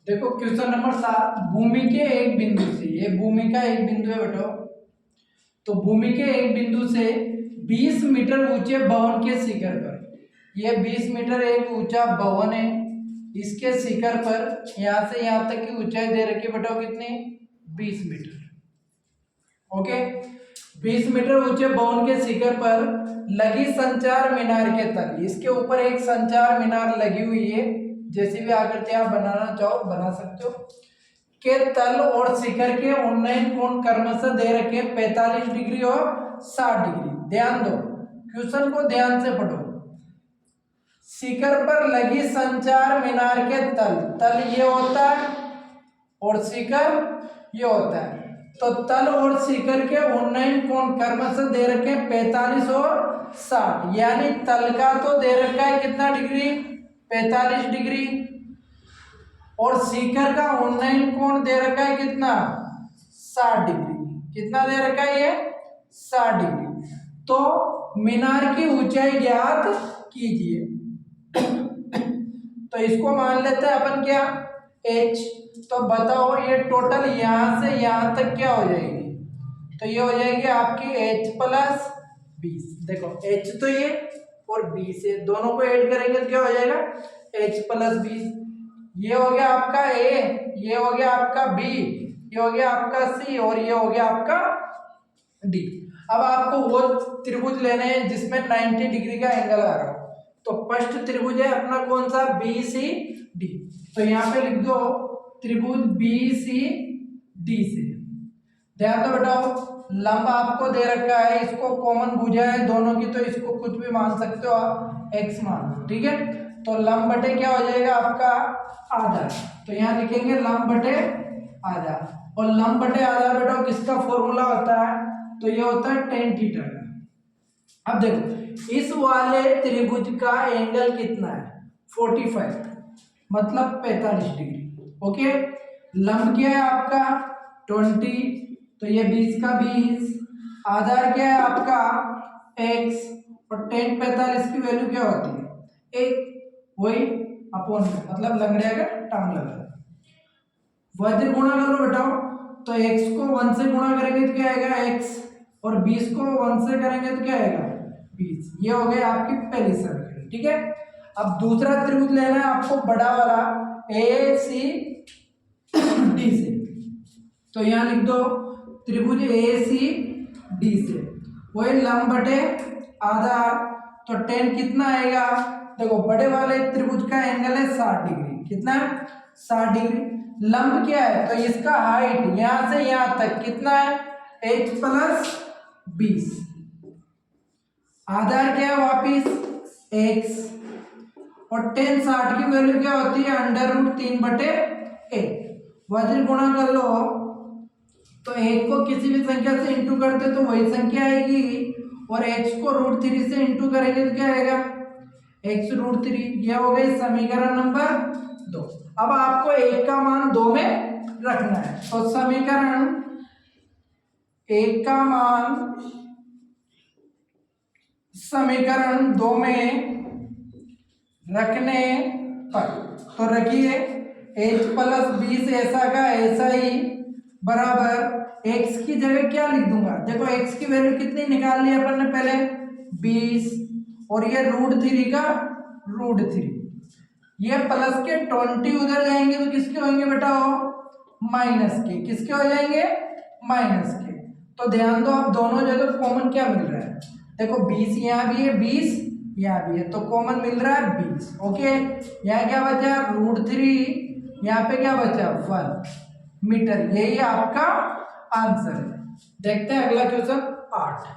देखो question number 7, भूमि के एक बिंदु से, ये भूमि का एक बिंदु है बेटा, तो भूमि के एक बिंदु से 20 मीटर ऊंचे भवन के शिखर पर, ये 20 मीटर एक ऊंचा भवन है, इसके शिखर पर यहां से यहां तक की ऊंचाई दे रखी है बेटा, कितनी? 20 मीटर। ओके, 20 मीटर ऊंचे भवन के शिखर पर लगी संचार मीनार के तल, इसके ऊपर एक संचार मीनार लगी हुई है, जैसी भी आकृति आप बनाना चाहो बना सकते हो, के तल और शिखर के उन्नयन कोण क्रमशः दे रखे 45 डिग्री और 60 डिग्री। ध्यान दो, क्वेश्चन को ध्यान से पढ़ो। शिखर पर लगी संचार मीनार के तल ये होता है और शिखर ये होता है, तो तल और शिखर के उन्नयन कोण क्रमशः दे रखे 45 और 60, यानी तल का तो दे रखा है कितना डिग्री? 45 डिग्री, और शिखर का उन्नयन कोण दे रखा है कितना? 60 डिग्री। कितना दे रखा है ये? 60 डिग्री। तो मीनार की ऊंचाई ज्ञात कीजिए। तो इसको मान लेते हैं अपन क्या? h। तो बताओ ये टोटल यहां से यहां तक क्या हो जाएगी? तो ये हो जाएगी आपकी h प्लस 20। देखो h तो ये और 20 है, दोनों को ऐड करेंगे तो क्या हो जाएगा? h plus 20। ये हो गया आपका a, ये हो गया आपका b, ये हो गया आपका c और ये हो गया आपका d। अब आपको वो त्रिभुज लेने हैं जिसमें 90 डिग्री का एंगल आ रहा हो। तो फर्स्ट त्रिभुज है अपना कौन सा? BCD। तो यहाँ पे लिख दो त्रिभुज BCD से। ध्यान दो बेटाओ, लंब आपको दे रखा है, इसको कॉमन भुजा है दोनों की, तो इसको कुछ भी मान सकते हो आप, x मान लो, ठीक है। तो लंब बटे क्या हो जाएगा आपका? आधा। तो यहाँ लिखेंगे लंब बटे आधा, और लंब बटे आधा बेटा किसका फॉर्मूला होता है? तो ये होता है tan थीटा का। अब देखो इस वाले त्रिभुज का एंगल कितना है? 45, मतलब 45 डिग्री। ओके, लंब क्या है आपका? 20, तो ये 20 का 20, आधार क्या है आपका? x, और tan 45 की वैल्यू क्या होती है? 1, वही अपॉन में, मतलब लंगड़िया का टांग लगा। वज्र गुणा कर लो बेटा, तो x को 1 से गुणा करेंगे तो क्या आएगा? x, और 20 को 1 से करेंगे तो क्या आएगा? 20। ये हो गई आपकी पहली सर्कल, ठीक है। अब दूसरा त्रिभुज लेना है आपको, बड़ा वाला ACD से। तो यहाँ लिख दो त्रिभुज ACD से, वही लंब बटे आधा, तो tan कितना आएगा? देखो बड़े वाले त्रिभुज का एंगल है 60 डिग्री। कितना है? 60 डिग्री। लंब क्या है? तो इसका हाइट यहां से यहां तक कितना है? h plus 20। आधार क्या है वापिस? x, और tan 60 की वैल्यू क्या होती है? √3 बटे 1। वज्र गुणा कर लो, तो 1 को किसी भी संख्या से इंटू करते तो वही संख्या आएगी, और x को √3 से इंटू करेंगे तो क्या आएगा? x √3। यह हो गई समीकरण नंबर 2। अब आपको 1 का मान 2 में रखना है, तो समीकरण 1 का मान समीकरण 2 में रखने पर, तो रखिए h प्लस 20 ऐसा का ऐसा ही बराबर x की जगह क्या लिख दूंगा? देखो x की वैल्यू कितनी निकाल ली अपन ने पहले? 20, और ये √3 का √3, ये प्लस के 20 उधर जाएंगे तो किसके होंगे बेटा? माइनस के। किसके हो जाएंगे? माइनस के। तो ध्यान दो, आप दोनों जगह कॉमन क्या मिल रहा है? देखो 20 यहाँ भी है, 20 यहाँ भी है, तो कॉमन मिल रहा है 20। ओके, यहाँ क्या बचा? √3, यहाँ पे क्या बचा? 1 मीटर। यही आपका आंसर है। देखते हैं अगला क्वेश्चन 8।